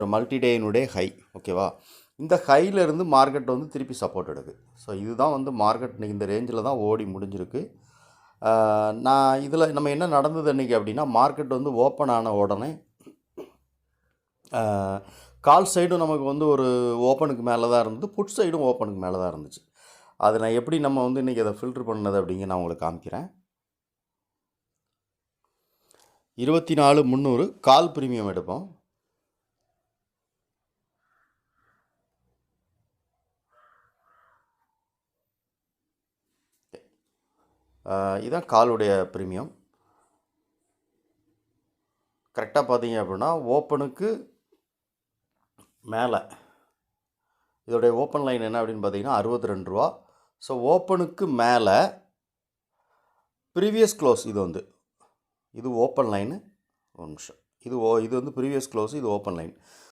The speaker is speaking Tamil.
ஒரு மல்டி டேயினுடைய ஹை. ஓகேவா? இந்த ஹையிலேருந்து மார்க்கெட் வந்து திருப்பி சப்போர்ட் எடுக்கு. ஸோ இதுதான் வந்து மார்க்கெட் இன்றைக்கி இந்த ரேஞ்சில் தான் ஓடி முடிஞ்சிருக்கு. நான் இதில் நம்ம என்ன நடந்தது அன்றைக்கி அப்படின்னா, மார்க்கெட் வந்து ஓப்பன் ஆன உடனே கால் சைடும் நமக்கு வந்து ஒரு ஓப்பனுக்கு மேலே தான் இருந்தது, புட் சைடும் ஓப்பனுக்கு மேலே தான் இருந்துச்சு. அது நான் எப்படி நம்ம வந்து இன்றைக்கி அதை ஃபில்ட்ரு பண்ணது அப்படிங்க நான் உங்களுக்கு காமிக்கிறேன். 24,300 கால் ப்ரீமியம் எடுப்போம். இதுதான் காலுடைய ப்ரீமியம். கரெக்டாக பார்த்தீங்க அப்படின்னா ஓப்பனுக்கு மேலே இதோடைய ஓப்பன் லைன் என்ன அப்படின்னு பார்த்தீங்கன்னா 62 ரூபா. ஸோ ஓப்பனுக்கு மேலே ப்ரீவியஸ் க்ளோஸ் இது ஓப்பன் லைனு. ஒரு நிமிஷம். இது வந்து ப்ரீவியஸ் க்ளோஸ், இது ஓப்பன் லைன்.